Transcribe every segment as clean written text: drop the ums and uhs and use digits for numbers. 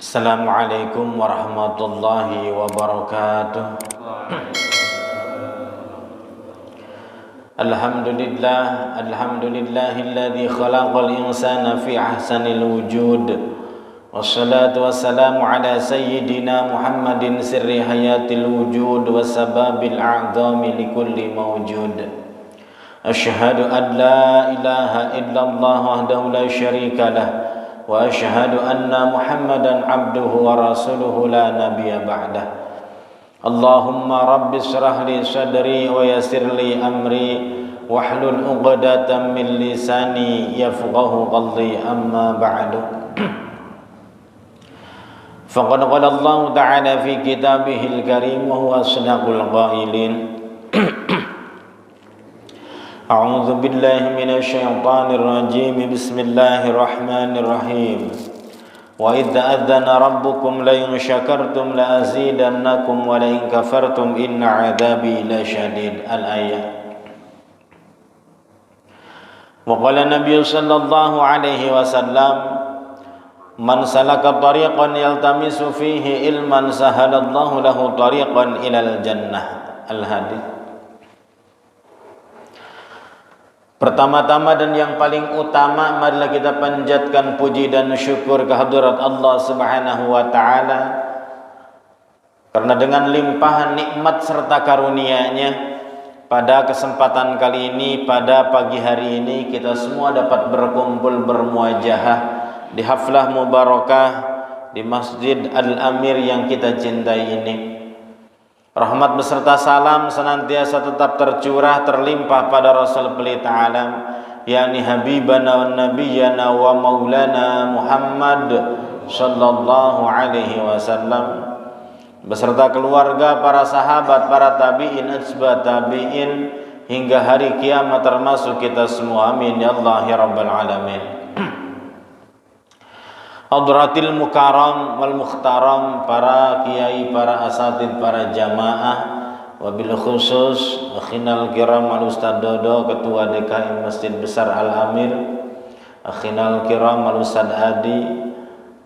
Assalamualaikum warahmatullahi wabarakatuh. Alhamdulillahilladzi khalaqal insana fi ahsanil wujud. Wassalatu wassalamu ala sayyidina Muhammadin sirri hayatil wujud wassababil a'zami likulli mawjud. Asyhadu an la ilaha illallah wahdahu la syarika lah wa asyhadu anna Muhammadan abduhu wa rasuluhu la nabiyya ba'dah. Allahumma rabbi shrah li sadri wa yassir li amri wahlul 'uqdatam min lisani yafqahu qawli, amma ba'du. Faqad qala Allah ta'ala fi kitabihil karim wa huwa asdaqul qailin. A'udzu billahi minasy syaithanir rajim. Bismillahirrahmanirrahim. Wa idza adzana rabbukum la in syakartum la azidannakum wa la in kafartum inna 'adzabi lasyadid. Al-ayah. Wa qala Nabi sallallahu alaihi wasallam, man salaka tariqan yaltamisu fihi ilman sahalallahu lahu tariqan ilal jannah. Al-hadits. Pertama-tama dan yang paling utama, marilah kita panjatkan puji dan syukur kehadirat Allah Subhanahu wa taala, karena dengan limpahan nikmat serta karunia-Nya pada kesempatan kali ini, pada pagi hari ini, kita semua dapat berkumpul bermuajahah di haflah mubarakah di Masjid Al-Amir yang kita cintai ini. Rahmat beserta salam senantiasa tetap tercurah terlimpah pada Rasul pelita alam, yakni Habibana wa Nabiyana wa Maulana Muhammad sallallahu alaihi wasallam, beserta keluarga, para sahabat, para tabi'in, asba tabi'in hingga hari kiamat, termasuk kita semua. Amin ya Allah ya Rabbal alamin. Hadratil mukarram wal mukhtaram, para kiai, para asatid, para jamaah, wabil khusus akhinal kiram al Ustaz Dodo, ketua DKI Masjid Besar Al Amir, akhinal kiram al Ustaz Adi,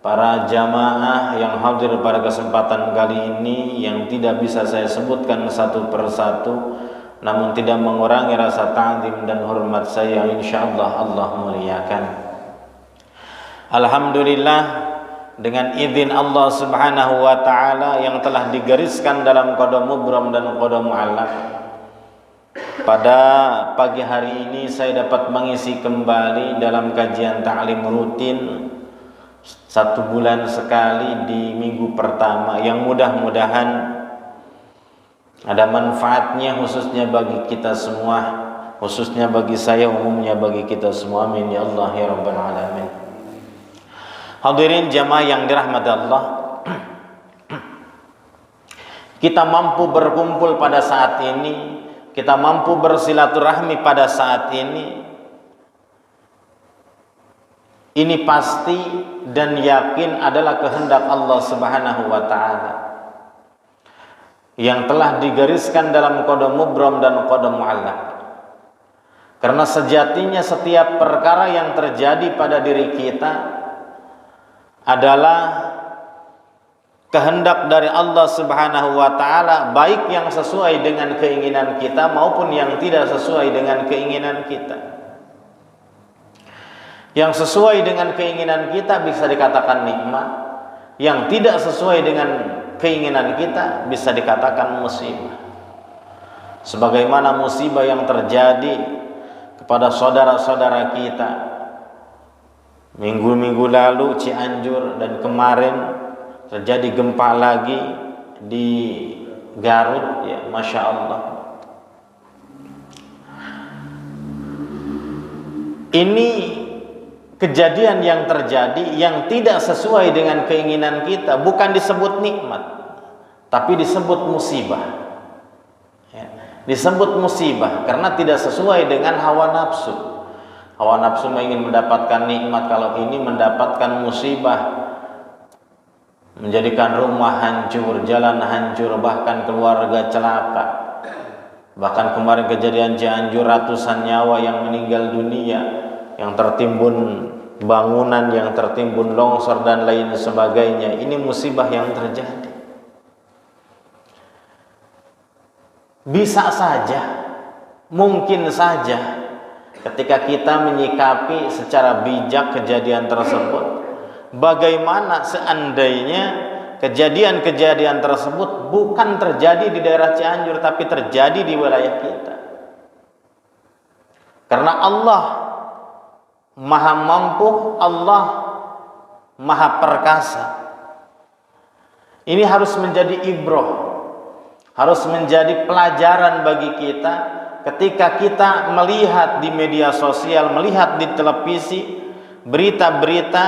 para jamaah yang hadir pada kesempatan kali ini yang tidak bisa saya sebutkan satu persatu, namun tidak mengurangi rasa ta'zim dan hormat saya, insyaallah Allah muliakan. Alhamdulillah, dengan izin Allah Subhanahu wa taala yang telah digariskan dalam qada mubram dan qada mu'allaq, pada pagi hari ini saya dapat mengisi kembali dalam kajian ta'lim rutin 1 bulan sekali di minggu pertama, yang mudah-mudahan ada manfaatnya khususnya bagi kita semua, khususnya bagi saya, umumnya bagi kita semua. Amin ya Allah ya Rabbal alamin. Hadirin jamaah yang dirahmati Allah, kita mampu berkumpul pada saat ini, kita mampu bersilaturahmi pada saat ini pasti dan yakin adalah kehendak Allah Subhanahu wa taala yang telah digariskan dalam qada mubram dan qada mu'allaq. Karena sejatinya setiap perkara yang terjadi pada diri kita adalah kehendak dari Allah Subhanahu wa taala, baik yang sesuai dengan keinginan kita maupun yang tidak sesuai dengan keinginan kita. Yang sesuai dengan keinginan kita bisa dikatakan nikmat, yang tidak sesuai dengan keinginan kita bisa dikatakan musibah. Sebagaimana musibah yang terjadi kepada saudara-saudara kita minggu-minggu lalu Cianjur, dan kemarin terjadi gempa lagi di Garut, ya Masya Allah. Ini kejadian yang terjadi yang tidak sesuai dengan keinginan kita, bukan disebut nikmat, tapi disebut musibah, ya, disebut musibah karena tidak sesuai dengan hawa nafsu. Hawa nafsu ingin mendapatkan nikmat, kalau ini mendapatkan musibah, menjadikan rumah hancur, jalan hancur, bahkan keluarga celaka. Bahkan kemarin kejadian Cianjur, ratusan nyawa yang meninggal dunia, yang tertimbun bangunan yang tertimbun longsor dan lain sebagainya. Ini musibah yang terjadi. Bisa saja, mungkin saja ketika kita menyikapi secara bijak kejadian tersebut, bagaimana seandainya kejadian-kejadian tersebut bukan terjadi di daerah Cianjur tapi terjadi di wilayah kita. Karena Allah Maha mampu, Allah Maha perkasa. Ini harus menjadi ibrah, harus menjadi pelajaran bagi kita ketika kita melihat di media sosial, melihat di televisi berita-berita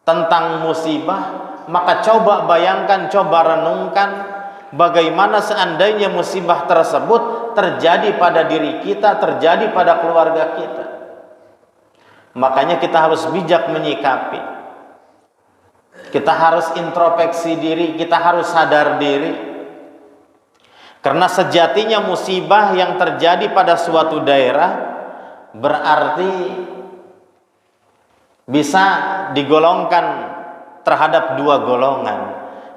tentang musibah, maka coba bayangkan, coba renungkan bagaimana seandainya musibah tersebut terjadi pada diri kita, terjadi pada keluarga kita. Makanya kita harus bijak menyikapi. Kita harus introspeksi diri, kita harus sadar diri. Karena sejatinya musibah yang terjadi pada suatu daerah berarti bisa digolongkan terhadap dua golongan.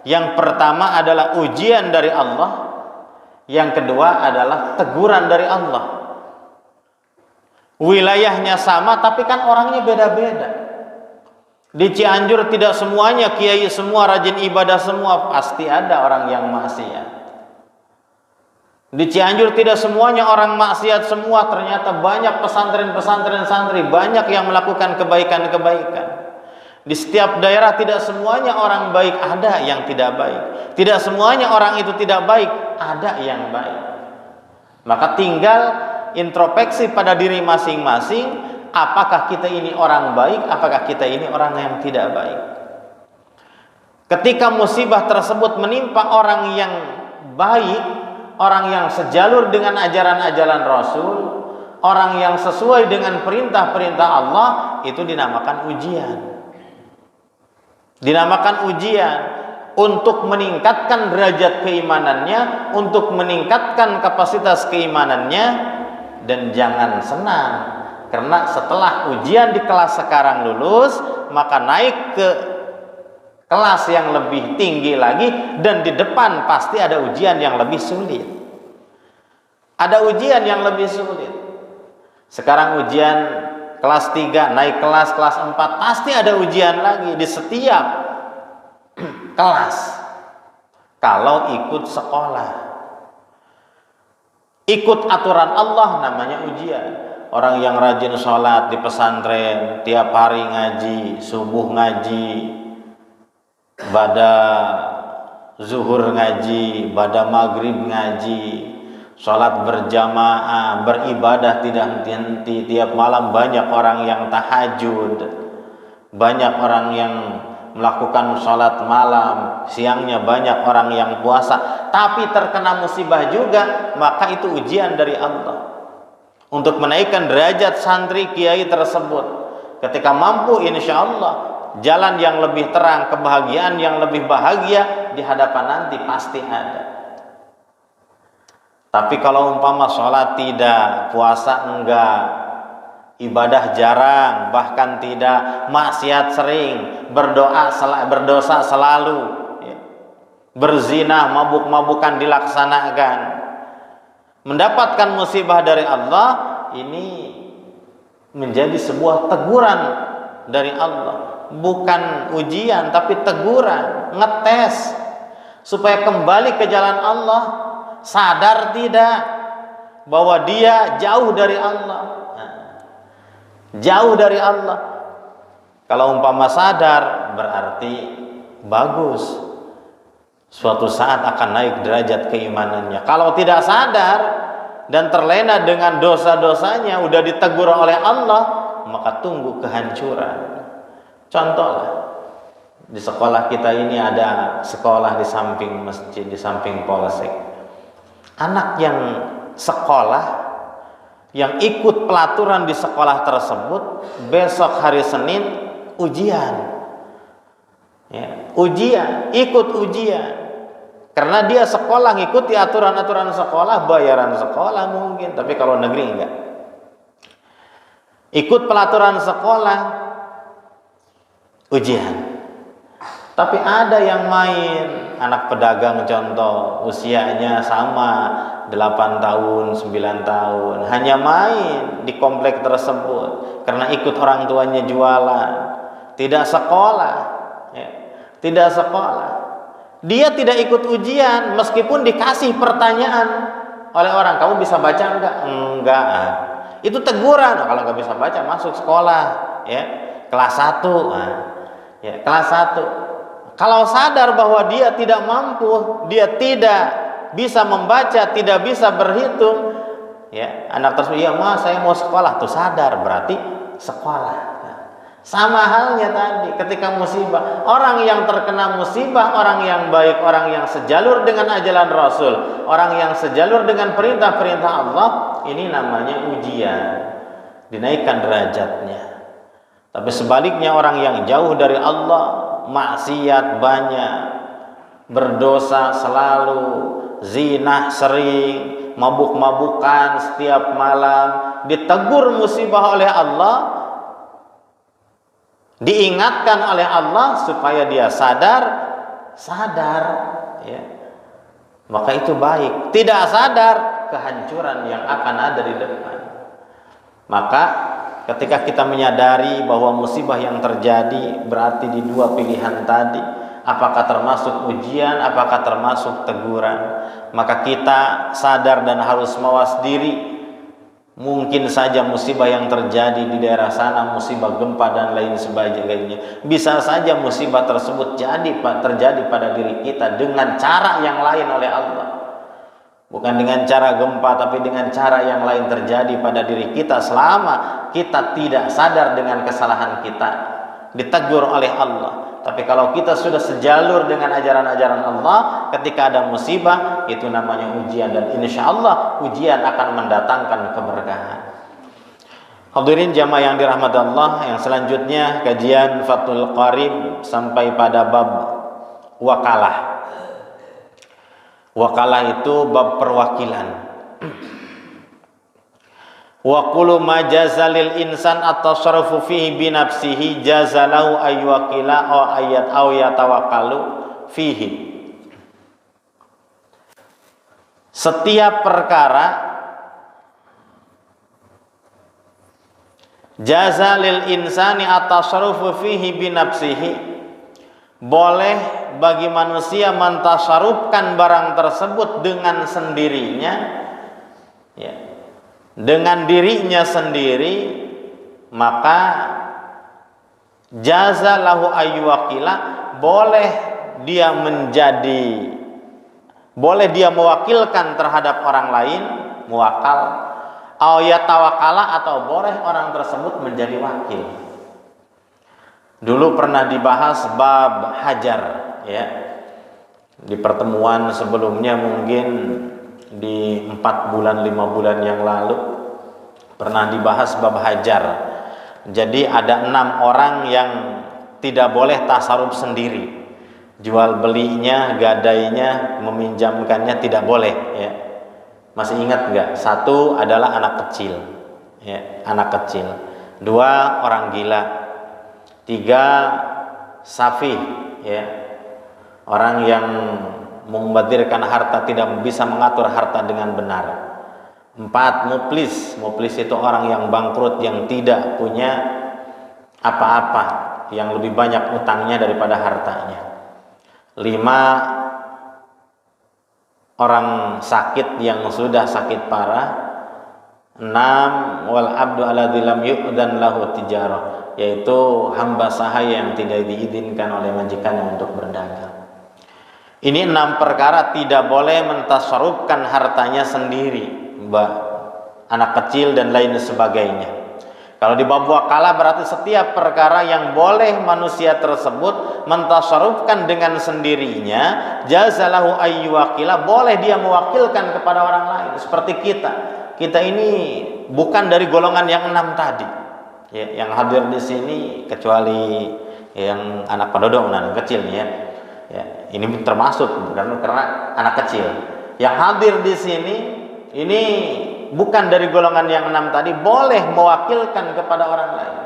Yang pertama adalah ujian dari Allah, yang kedua adalah teguran dari Allah. Wilayahnya sama tapi kan orangnya beda-beda. Di Cianjur tidak semuanya kiai semua, rajin ibadah semua, pasti ada orang yang maksiat. Di Cianjur tidak semuanya orang maksiat semua, ternyata banyak pesantren-pesantren santri, banyak yang melakukan kebaikan-kebaikan. Di setiap daerah tidak semuanya orang baik, ada yang tidak baik. Tidak semuanya orang itu tidak baik, ada yang baik. Maka tinggal introspeksi pada diri masing-masing, apakah kita ini orang baik, apakah kita ini orang yang tidak baik. Ketika musibah tersebut menimpa orang yang baik, orang yang sejalur dengan ajaran-ajaran Rasul, orang yang sesuai dengan perintah-perintah Allah, itu dinamakan ujian. Dinamakan ujian untuk meningkatkan derajat keimanannya, untuk meningkatkan kapasitas keimanannya. Dan jangan senang, karena setelah ujian di kelas sekarang lulus, maka naik ke kelas yang lebih tinggi lagi, dan di depan pasti ada ujian yang lebih sulit. Ada ujian yang lebih sulit. Sekarang ujian kelas 3, naik kelas 4, pasti ada ujian lagi di setiap kelas. Kalau ikut sekolah, ikut aturan Allah, namanya ujian. Orang yang rajin sholat di pesantren, tiap hari ngaji, subuh ngaji, pada zuhur ngaji, pada maghrib ngaji, sholat berjamaah, beribadah tidak henti-henti, tiap malam banyak orang yang tahajud, banyak orang yang melakukan sholat malam, siangnya banyak orang yang puasa, tapi terkena musibah juga, maka itu ujian dari Allah untuk menaikkan derajat santri kiai tersebut. Ketika mampu, insya Allah jalan yang lebih terang, kebahagiaan yang lebih bahagia di hadapan nanti pasti ada. Tapi kalau umpama sholat tidak, puasa enggak, ibadah jarang, bahkan tidak, maksiat sering, berdosa selalu, ya, berzina, mabuk-mabukan dilaksanakan, mendapatkan musibah dari Allah, ini menjadi sebuah teguran dari Allah, bukan ujian tapi teguran, ngetes supaya kembali ke jalan Allah, sadar tidak bahwa dia jauh dari Allah. Jauh dari Allah. Kalau umpama sadar, berarti bagus, suatu saat akan naik derajat keimanannya. Kalau tidak sadar dan terlena dengan dosa-dosanya, udah ditegur oleh Allah, maka tunggu kehancuran. Contohlah, di sekolah kita ini ada sekolah di samping masjid, di samping polsek. Anak yang sekolah, yang ikut pelaturan di sekolah tersebut, besok hari Senin ujian, ya, ujian, ikut ujian, karena dia sekolah ngikuti aturan-aturan sekolah, bayaran sekolah mungkin, tapi kalau negeri enggak. ikut pelaturan sekolah, ujian. Tapi ada yang main, anak pedagang contoh, usianya sama 8 tahun, 9 tahun, hanya main di komplek tersebut karena ikut orang tuanya jualan, tidak sekolah, ya. Tidak sekolah. Dia tidak ikut ujian meskipun dikasih pertanyaan oleh orang, kamu bisa baca enggak? Enggak. Itu teguran. Kalau nggak bisa baca masuk sekolah, ya, kelas 1. Nah, ya, kelas 1. Kalau sadar bahwa dia tidak mampu, dia tidak bisa membaca, tidak bisa berhitung, ya, anak tersebut, ya mas saya mau sekolah, tuh sadar, berarti sekolah. Sama halnya tadi ketika musibah, orang yang terkena musibah, orang yang baik, orang yang sejalur dengan ajaran Rasul, orang yang sejalur dengan perintah-perintah Allah, ini namanya ujian, dinaikkan derajatnya. Tapi sebaliknya orang yang jauh dari Allah, maksiat banyak, berdosa selalu, zina sering, mabuk-mabukan setiap malam, ditegur musibah oleh Allah, diingatkan oleh Allah supaya dia sadar, ya. Maka itu baik. Tidak sadar, kehancuran yang akan ada di depan. Maka ketika kita menyadari bahwa musibah yang terjadi berarti di dua pilihan tadi, apakah termasuk ujian, apakah termasuk teguran, maka kita sadar dan harus mawas diri. Mungkin saja musibah yang terjadi di daerah sana, musibah gempa dan lain sebagainya, bisa saja musibah tersebut terjadi pada diri kita dengan cara yang lain oleh Allah. Bukan dengan cara gempa, tapi dengan cara yang lain terjadi pada diri kita selama kita tidak sadar dengan kesalahan kita, ditegur oleh Allah. Tapi kalau kita sudah sejalur dengan ajaran-ajaran Allah, ketika ada musibah, itu namanya ujian. Dan insya Allah ujian akan mendatangkan keberkahan. Hadirin jamaah yang dirahmati Allah, yang selanjutnya kajian Fathul Qarib sampai pada bab wakalah. Wakalah itu bab perwakilan. Wa kullu ma jazalil insan at-tasarrufu fihi bi nafsihi jazalahu ayyakila aw yatawakkalu fihi. Setiap perkara jazalil insani at-tasarrufu fihi bi nafsihi, boleh bagi manusia mentasarufkan barang tersebut dengan sendirinya, ya, dengan dirinya sendiri, maka jaza lahu ayyuwakila, boleh dia mewakilkan terhadap orang lain, muwakal, au yatawakala, atau boleh orang tersebut menjadi wakil. Dulu pernah dibahas bab hajar, ya, di pertemuan sebelumnya, mungkin di 4 bulan 5 bulan yang lalu pernah dibahas bab hajar. Jadi ada 6 orang yang tidak boleh tasarruf sendiri, jual belinya, gadainya, meminjamkannya tidak boleh, ya. Masih ingat nggak? 1 adalah anak kecil, ya, anak kecil. 2 orang gila. 3 safih, ya, orang yang membazirkan harta, tidak bisa mengatur harta dengan benar. 4 muflis. Muflis itu orang yang bangkrut, yang tidak punya apa-apa, yang lebih banyak utangnya daripada hartanya. 5 orang sakit yang sudah sakit parah. 6 wal abdu alladzi lam yu'dan lahu tijarah, yaitu hamba sahaya yang tidak diizinkan oleh majikannya untuk berdagang. Ini 6 perkara tidak boleh mentasarufkan hartanya sendiri, anak kecil dan lain sebagainya. Kalau di bab wakalah berarti setiap perkara yang boleh manusia tersebut mentasarufkan dengan sendirinya, jazalahu ayyuwakila, boleh dia mewakilkan kepada orang lain. Seperti kita ini bukan dari golongan yang 6 tadi, ya, yang hadir di sini, kecuali yang anak penduduk, anak kecil, ya. Ya, ini termasuk karena anak kecil yang hadir di sini. Ini bukan dari golongan yang 6 tadi, boleh mewakilkan kepada orang lain.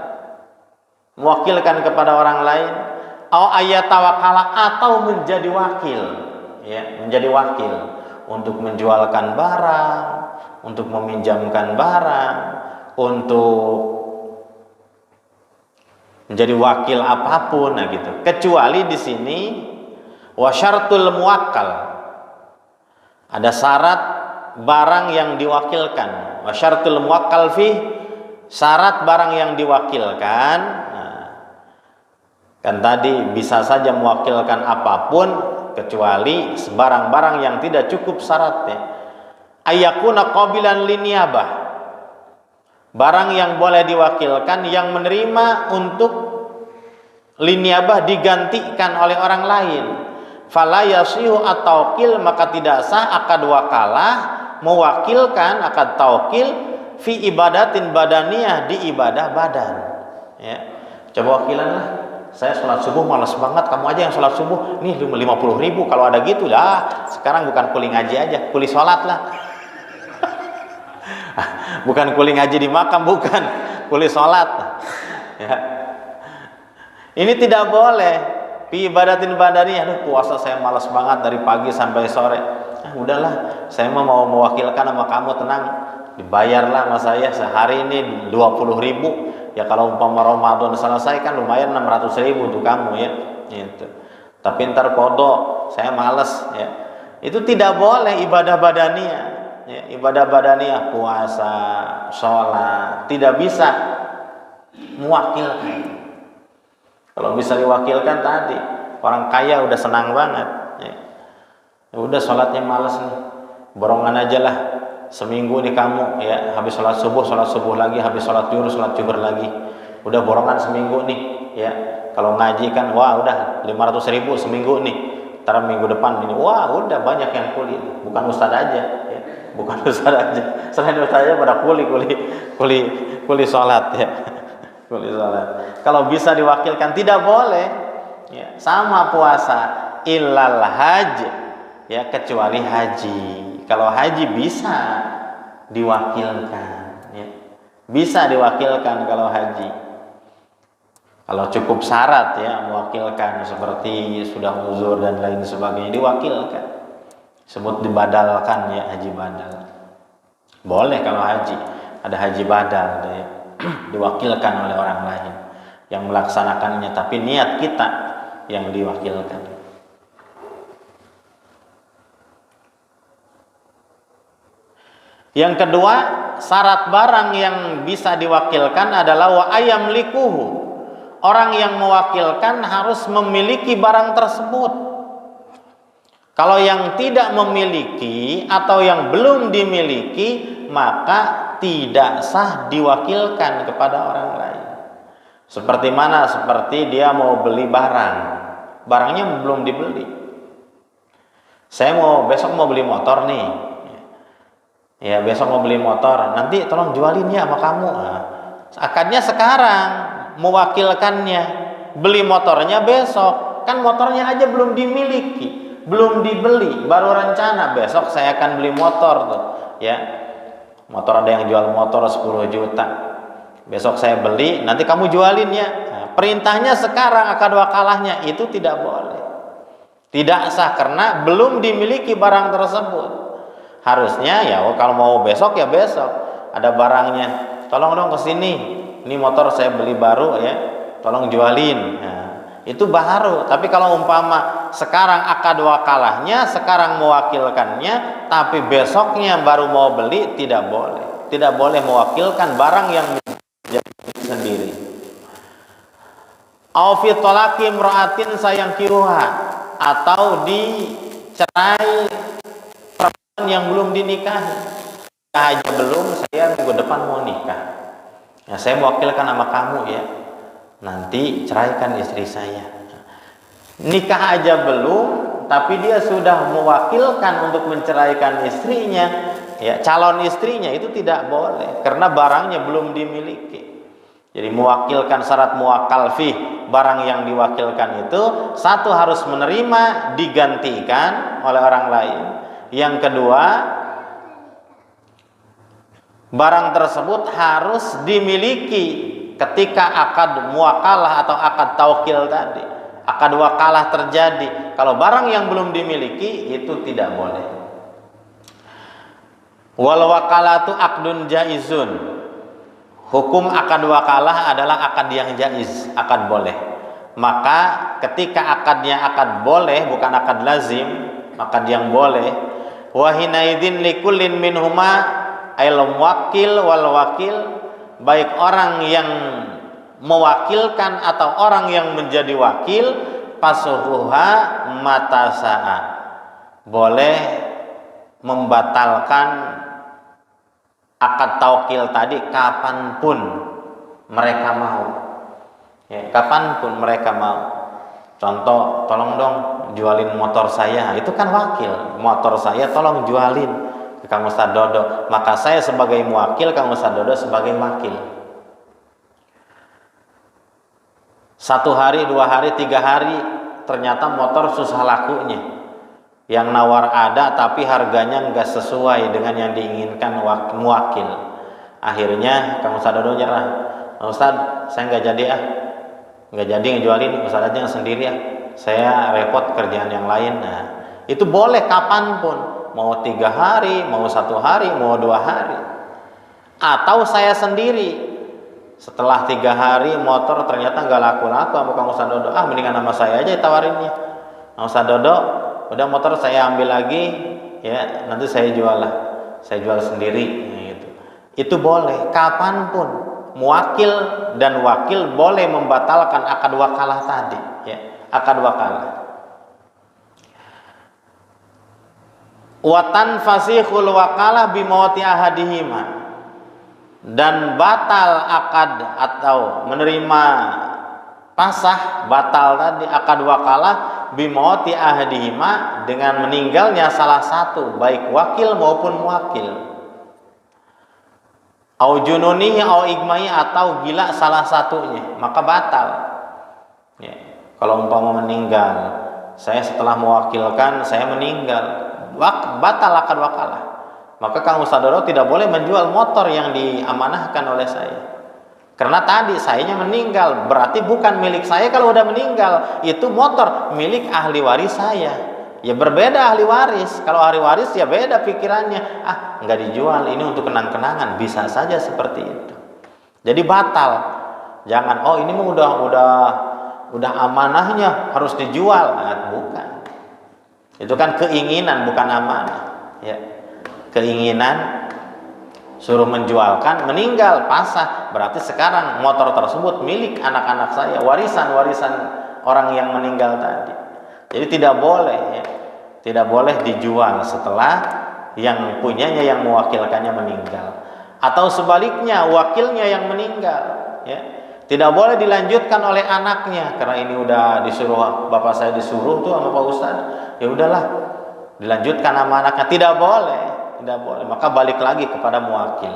Mewakilkan kepada orang lain, atau menjadi wakil, ya, menjadi wakil untuk menjualkan barang, untuk meminjamkan barang, untuk menjadi wakil apapun, nah gitu. Kecuali di sini wasyartul muwakkal, ada syarat barang yang diwakilkan. Wasyartul muwakkal fi, syarat barang yang diwakilkan. Nah, kan tadi bisa saja mewakilkan apapun kecuali barang-barang yang tidak cukup syaratnya. Ayakuna qabilan liniyabah, barang yang boleh diwakilkan yang menerima untuk liniyabah digantikan oleh orang lain. Fala yasihu at-tawkil, maka tidak sah akad wakalah mewakilkan, akad taukil fi ibadatin badaniyah, di ibadah badan, ya. Coba wakilan lah, saya sholat subuh malas banget, kamu aja yang sholat subuh nih 50.000, kalau ada gitu lah. Sekarang bukan kuli ngaji aja, kuli sholat lah. Bukan kuli ngaji di makam, bukan, kuli sholat, ya. Ini tidak boleh. Fi ibadatin badaniyah, aduh puasa saya malas banget dari pagi sampai sore. Udahlah, saya mau mewakilkan sama kamu, tenang, dibayarlah sama saya sehari ini 20.000. Ya kalau umpama Ramadan selesai kan lumayan 600.000 untuk kamu, ya. Itu. Tapi ntar kodok, saya malas, ya. Itu tidak boleh ibadah badaniyah. Ya, ibadah badaniyah, puasa, sholat, tidak bisa mewakilkan. Kalau bisa diwakilkan tadi, orang kaya udah senang banget, ya. Udah sholatnya malas nih, borongan aja lah, seminggu nih kamu, ya, habis sholat subuh lagi, habis sholat zuhur lagi, udah borongan seminggu nih, ya. Kalau ngaji kan, wah udah 500.000 seminggu nih, ntar minggu depan ini, wah udah banyak yang kuli, bukan ustadz aja, ya. Bukan ustadz aja, selain ustadz aja pada kuli sholat, ya. Kuli sholat. Kalau bisa diwakilkan tidak boleh, ya. Sama puasa, illal haji, ya, kecuali haji. Kalau haji bisa diwakilkan, ya. Bisa diwakilkan kalau haji. Kalau cukup syarat, ya, mewakilkan seperti sudah uzur dan lain sebagainya, diwakilkan. Sebut dibadalkan, ya, haji badal. Boleh kalau haji, ada haji badal, ya, diwakilkan oleh orang lain yang melaksanakannya, tapi niat kita yang diwakilkan. Yang kedua, syarat barang yang bisa diwakilkan adalah wa ayam likuhu. Orang yang mewakilkan harus memiliki barang tersebut. Kalau yang tidak memiliki atau yang belum dimiliki, maka tidak sah diwakilkan kepada orang lain. Seperti mana? Seperti dia mau beli barang, barangnya belum dibeli. Saya besok mau beli motor nih, ya, besok mau beli motor, nanti tolong jualin ya sama kamu. Nah, akadnya sekarang, mewakilkannya, beli motornya besok, kan motornya aja belum dimiliki, belum dibeli, baru rencana besok saya akan beli motor tuh, ya. Motor ada yang jual motor 10 juta. Besok saya beli, nanti kamu jualin ya. Nah, perintahnya sekarang, akad wakalahnya itu tidak boleh. Tidak sah karena belum dimiliki barang tersebut. Harusnya ya kalau mau besok ya besok, ada barangnya. Tolong dong kesini, ini motor saya beli baru, ya. Tolong jualin. Nah, itu baru. Tapi kalau umpama sekarang akad wakalahnya, sekarang mewakilkannya, tapi besoknya baru mau beli, tidak boleh. Tidak boleh mewakilkan barang yang menjadi sendiri. Au fi talaqi imra'atin sayangkiruha, atau dicerai perempuan yang belum dinikahi. Aja belum, saya minggu depan mau nikah. Ya, saya mewakilkan sama kamu, ya. Nanti ceraikan istri saya. Nikah aja belum, tapi dia sudah mewakilkan untuk menceraikan istrinya, ya, calon istrinya, itu tidak boleh karena barangnya belum dimiliki. Jadi mewakilkan, syarat muwakkal fi, barang yang diwakilkan itu satu harus menerima, digantikan oleh orang lain. Yang kedua, barang tersebut harus dimiliki ketika akad muwakalah atau akad taukil tadi. Akad wakalah terjadi. Kalau barang yang belum dimiliki itu tidak boleh. Wal wakalatu akdun jaizun. Hukum akad wakalah adalah akad yang jaiz, akad boleh. Maka ketika akadnya akad boleh, bukan akad lazim, akad yang boleh. Wa hinaidin likullin minhuma ail muwakkil wal wakil, baik orang yang mewakilkan atau orang yang menjadi wakil, pasuhuha matasa'a, boleh membatalkan akad taukil tadi kapanpun mereka mau, ya, kapanpun mereka mau. Contoh, tolong dong jualin motor saya, itu kan wakil, motor saya tolong jualin ke Kang Ustadz Dodo, maka saya sebagai muwakil, Kang Ustadz Dodo sebagai wakil. 1 hari, 2 hari, 3 hari ternyata motor susah lakunya, yang nawar ada tapi harganya nggak sesuai dengan yang diinginkan muwakil. Akhirnya Kang Ustadz Dodo nyerah, Ustadz saya nggak jadi nggak jadi ngejualin, Ustadz aja yang sendiri saya repot kerjaan yang lain. Nah itu boleh kapanpun, mau 3 hari, mau 1 hari, mau 2 hari. Atau saya sendiri, setelah 3 hari motor ternyata nggak laku-laku sama Kang Ustadz Dodo, mendingan sama saya aja tawarinnya. Kang Ustadz Dodo, udah motor saya ambil lagi, ya nanti saya jual sendiri, gitu. Itu boleh kapanpun, muwakil dan wakil boleh membatalkan akad wakalah tadi, ya, akad wakalah. Wa tanfasihul wakalah bimauti ahadihima, dan batal akad atau menerima pasah batal tadi akad wakalah bimauti ahadihima, dengan meninggalnya salah satu baik wakil maupun muwakil. Au jununihi au igmai, atau gila salah satunya, maka batal. Ya, kalau umpama meninggal, saya setelah mewakilkan saya meninggal, batal akad wakalah. Maka Kang Ustadz Dodo tidak boleh menjual motor yang diamanahkan oleh saya. Karena tadi sayanya meninggal, berarti bukan milik saya. Kalau udah meninggal, itu motor milik ahli waris saya. Ya berbeda ahli waris. Kalau ahli waris ya beda pikirannya. Nggak dijual, ini untuk kenang-kenangan. Bisa saja seperti itu. Jadi batal. Jangan, ini mah udah amanahnya harus dijual. Bukan. Itu kan keinginan, bukan amanah. Ya. Keinginan suruh menjualkan, meninggal pasah, berarti sekarang motor tersebut milik anak-anak saya, warisan orang yang meninggal tadi. Jadi tidak boleh, ya, tidak boleh dijual setelah yang punyanya, yang mewakilkannya meninggal, atau sebaliknya wakilnya yang meninggal, ya, tidak boleh dilanjutkan oleh anaknya, karena ini udah disuruh, bapak saya disuruh tuh sama Pak Ustadz, ya udahlah dilanjutkan sama anaknya, tidak boleh. Tidak boleh, maka balik lagi kepada muwakil.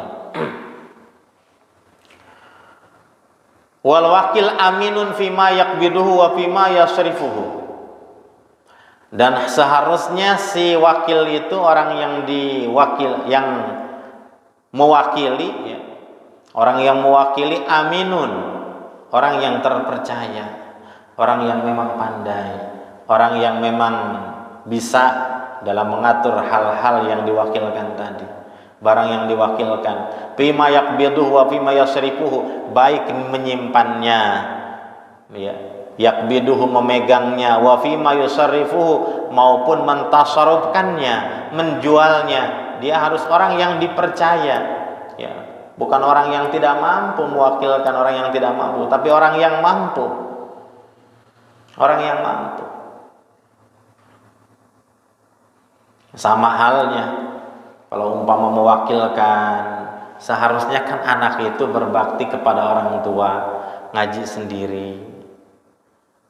Wal wakil aminun fima yakbiduhu wa fima yasrifuhu. Dan seharusnya si wakil itu orang yang yang mewakili, ya, orang yang mewakili aminun, orang yang terpercaya, orang yang memang pandai, orang yang memang bisa dalam mengatur hal-hal yang diwakilkan tadi. Barang yang diwakilkan, fima yakbiduhu wa fima yasrifuhu, baik menyimpannya, ya, yakbiduhu memegangnya, wa fima yusarrifuhu maupun mentasarrufkannya, menjualnya. Dia harus orang yang dipercaya, ya, bukan orang yang tidak mampu mewakilkan orang yang tidak mampu, tapi orang yang mampu. Orang yang mampu. Sama halnya kalau umpama mewakilkan, seharusnya kan anak itu berbakti kepada orang tua, ngaji sendiri.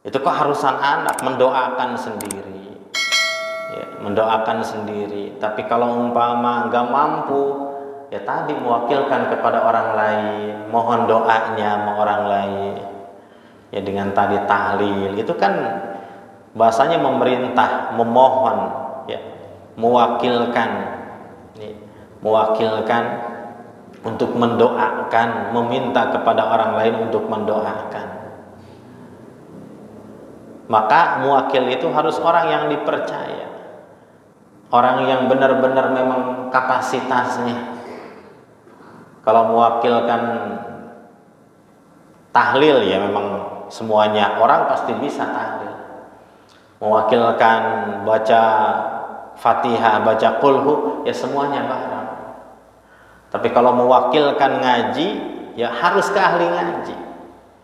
Itu keharusan anak, mendoakan sendiri, ya, mendoakan sendiri. Tapi kalau umpama nggak mampu, ya tadi mewakilkan kepada orang lain, mohon doanya sama orang lain, ya dengan tadi tahlil. Itu kan bahasanya memerintah, memohon, ya, mewakilkan untuk mendoakan, meminta kepada orang lain untuk mendoakan. Maka muwakil itu harus orang yang dipercaya, orang yang benar-benar memang kapasitasnya. Kalau mewakilkan tahlil ya memang semuanya orang pasti bisa tahlil. Mewakilkan baca Fatihah, baca Qulhu ya semuanya bareng. Tapi kalau mewakilkan ngaji ya harus ke ahli ngaji.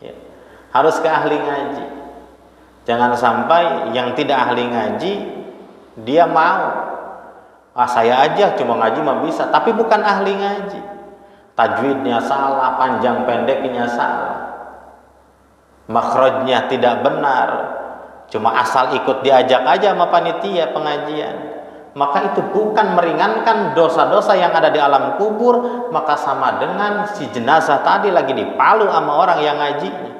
Ya, harus ke ahli ngaji. Jangan sampai yang tidak ahli ngaji dia mau, saya aja cuma ngaji mah bisa, tapi bukan ahli ngaji. Tajwidnya salah, panjang pendeknya salah, makhrajnya tidak benar, cuma asal ikut diajak aja sama panitia pengajian. Maka itu bukan meringankan dosa-dosa yang ada di alam kubur, maka sama dengan si jenazah tadi lagi dipalu sama orang yang ngajinya.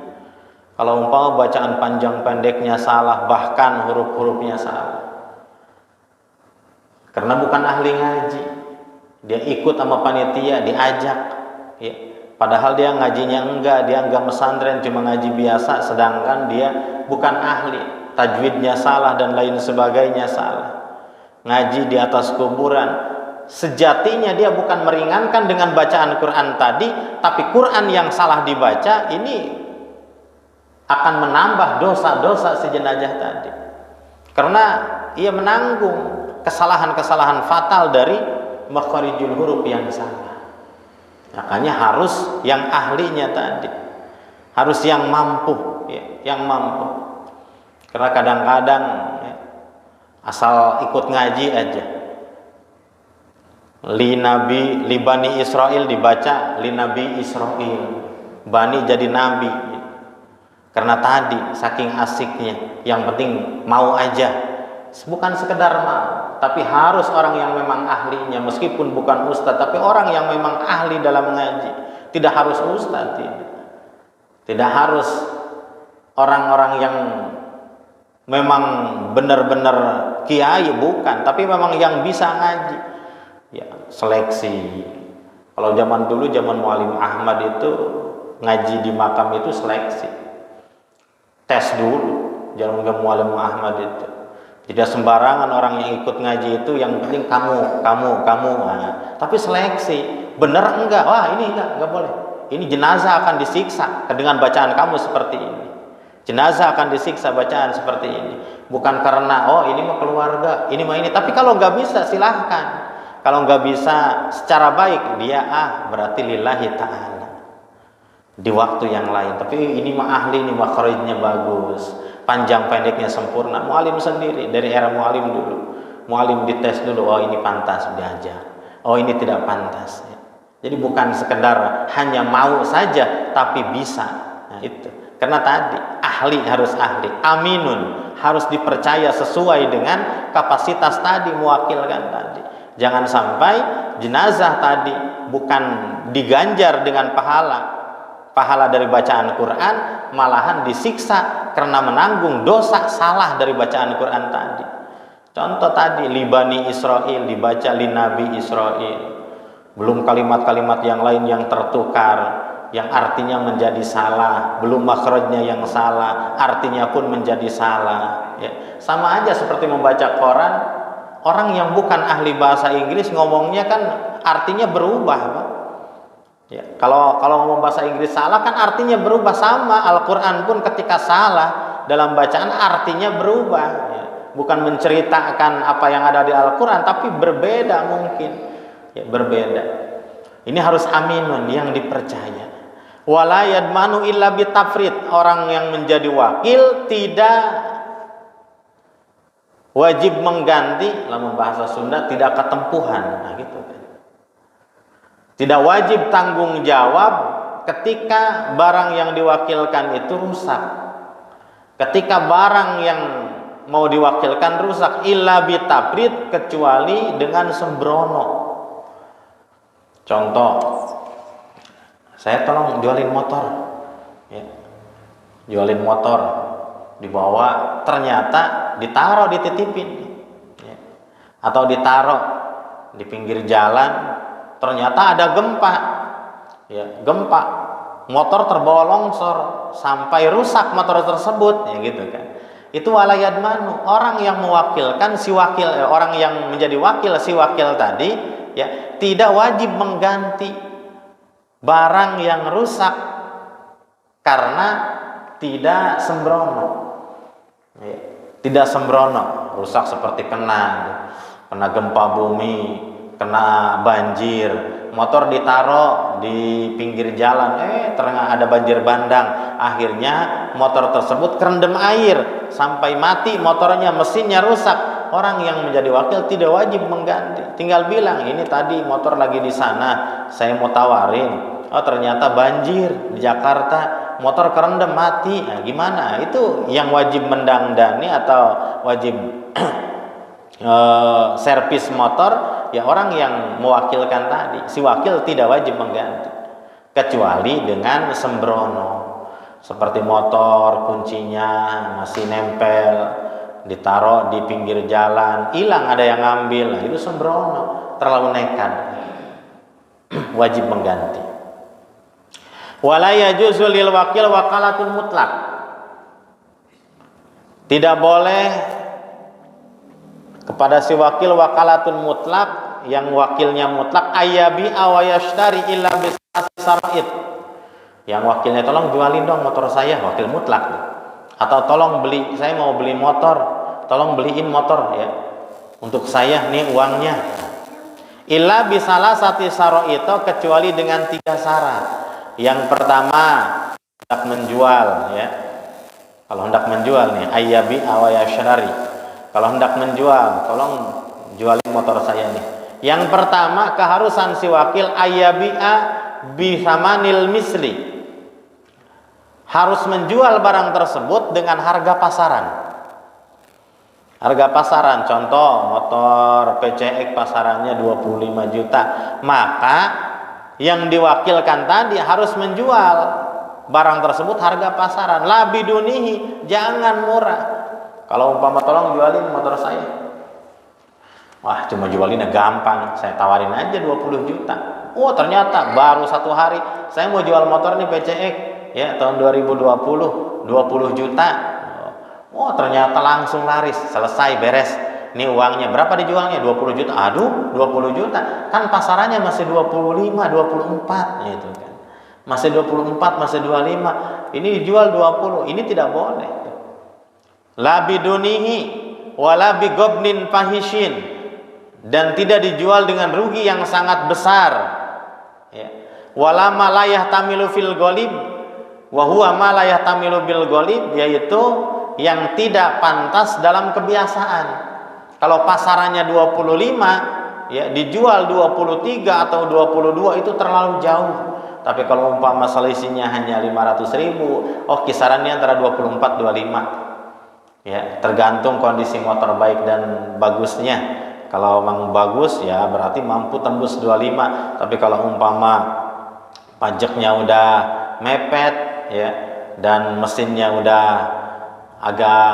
Kalau umpama bacaan panjang pendeknya salah, bahkan huruf-hurufnya salah, karena bukan ahli ngaji, dia ikut sama panitia, diajak ya. Padahal dia ngajinya enggak, dia enggak mesantren, cuma ngaji biasa, sedangkan dia bukan ahli, tajwidnya salah dan lain sebagainya salah, ngaji di atas kuburan. Sejatinya dia bukan meringankan dengan bacaan Quran tadi, tapi Quran yang salah dibaca ini akan menambah dosa-dosa si jenazah tadi, karena ia menanggung kesalahan-kesalahan fatal dari makharijul huruf yang salah. Makanya harus yang ahlinya tadi, harus yang mampu ya, yang mampu. Karena kadang-kadang ya, asal ikut ngaji aja, li Bani Israel dibaca li Nabi Israel, Bani jadi nabi ya. Karena tadi saking asiknya, yang penting mau aja, bukan sekedar mau, tapi harus orang yang memang ahlinya, meskipun bukan ustadz, tapi orang yang memang ahli dalam ngaji. Tidak harus ustadz, tidak harus orang-orang yang memang benar-benar kiai, bukan, tapi memang yang bisa ngaji ya. Seleksi. Kalau zaman dulu, zaman Muallim Ahmad itu ngaji di makam itu seleksi, tes dulu. Zaman Muallim Ahmad itu tidak sembarangan orang yang ikut ngaji itu, yang penting kamu nah, tapi seleksi, benar enggak, wah ini enggak boleh, ini jenazah akan disiksa dengan bacaan kamu seperti ini, jenazah akan disiksa bacaan seperti ini, bukan karena oh ini mah keluarga, ini mah ini. Tapi kalau nggak bisa silahkan, kalau nggak bisa secara baik dia berarti lillahi ta'ala di waktu yang lain. Tapi ini mah ahli, ini makhrajnya bagus, panjang pendeknya sempurna. Muallim sendiri dari era muallim dulu, muallim dites dulu, oh ini pantas diajar, oh ini tidak pantas ya. Jadi bukan sekedar hanya mau saja tapi bisa. Nah itu, karena tadi ahli harus ahli, aminun harus dipercaya sesuai dengan kapasitas tadi, mewakilkan tadi. Jangan sampai jenazah tadi bukan diganjar dengan pahala dari bacaan Quran, malahan disiksa karena menanggung dosa salah dari bacaan Quran tadi. Contoh tadi li Bani Israel dibaca li Nabi Israel, belum kalimat-kalimat yang lain yang tertukar, yang artinya menjadi salah, belum makhrajnya yang salah, artinya pun menjadi salah ya. Sama aja seperti membaca Quran, orang yang bukan ahli bahasa Inggris ngomongnya kan artinya berubah Pak. Ya, kalau ngomong bahasa Inggris salah kan artinya berubah. Sama Al-Quran pun ketika salah dalam bacaan artinya berubah ya. Bukan menceritakan apa yang ada di Al-Quran, tapi berbeda mungkin ya, berbeda. Ini harus aminun, yang dipercaya. Wala yadmanu illa bitafrid, orang yang menjadi wakil tidak wajib mengganti, dalam bahasa Sunda tidak ketempuhan. Nah gitu kan. Tidak wajib tanggung jawab ketika barang yang diwakilkan itu rusak. Ketika barang yang mau diwakilkan rusak, illa bitafrid, kecuali dengan sembrono. Contoh, saya tolong jualin motor ya. Jualin motor, dibawa, ternyata ditaruh dititipin ya. Atau ditaruh di pinggir jalan, ternyata ada gempa ya, gempa, motor terbawa longsor sampai rusak motor tersebut, ya gitu kan. Itu wala yadmanu, orang yang mewakilkan si wakil, orang yang menjadi wakil si wakil tadi, ya, tidak wajib mengganti barang yang rusak karena tidak sembrono, ya, tidak sembrono, rusak seperti kena gempa bumi, kena banjir, motor ditaruh di pinggir jalan, ternyata ada banjir bandang, akhirnya motor tersebut kerendam air sampai mati motornya, mesinnya rusak. Orang yang menjadi wakil tidak wajib mengganti, tinggal bilang, ini tadi motor lagi di sana, saya mau tawarin, oh ternyata banjir di Jakarta, motor kerendam mati, nah, gimana? Itu yang wajib mendangdani atau wajib servis motor, ya orang yang mewakilkan tadi. Si wakil tidak wajib mengganti kecuali dengan sembrono, seperti motor kuncinya masih nempel, ditaruh di pinggir jalan, hilang ada yang ngambil, nah, itu sembrono, terlalu nekat, wajib mengganti. Wala yajuzu lil wakil wakalatun mutlak, tidak boleh kepada si wakil wakalatun mutlak, yang wakilnya mutlak, ayabi awayashtari illa bisaraid, yang wakilnya tolong jualin dong motor saya, wakil mutlak, atau tolong beli, saya mau beli motor, tolong beliin motor ya untuk saya, nih uangnya. Illa bisalah sati itu, kecuali dengan 3 syarat. Yang pertama, hendak menjual, ya. Kalau hendak menjual nih, ayabi awayashtari, kalau hendak menjual, tolong jualin motor saya nih. Yang pertama, keharusan si wakil ayabi'a bisamanil misli, harus menjual barang tersebut dengan harga pasaran. Harga pasaran, contoh motor PCX pasarannya 25 juta, maka yang diwakilkan tadi harus menjual barang tersebut harga pasaran, la bidunihi, jangan murah. Kalau umpama tolong jualin motor saya, wah cuma jualinnya gampang, saya tawarin aja 20 juta. Oh ternyata baru 1 hari saya mau jual motor nih PCX, ya tahun 2020, 20 juta. Oh ternyata langsung laris, selesai, beres. Ini uangnya berapa dijualnya? 20 juta. Aduh 20 juta, kan pasarannya masih 25, 24 gitu kan. Masih 24, masih 25. Ini dijual 20, ini tidak boleh. La bidunihi wala bigobnin fahishin, dan tidak dijual dengan rugi yang sangat besar, ya. Wala ma la yahtamilu fil ghalib wa huwa ma la yahtamilu bil ghalib, yaitu yang tidak pantas dalam kebiasaan. Kalau pasarannya 25, ya dijual 23 atau 22, itu terlalu jauh. Tapi kalau umpama selisihnya hanya 500.000, oh kisarannya antara 24-25, ya tergantung kondisi motor baik dan bagusnya. Kalau memang bagus, ya berarti mampu tembus 25. Tapi kalau umpama pajaknya udah mepet, ya, dan mesinnya udah agak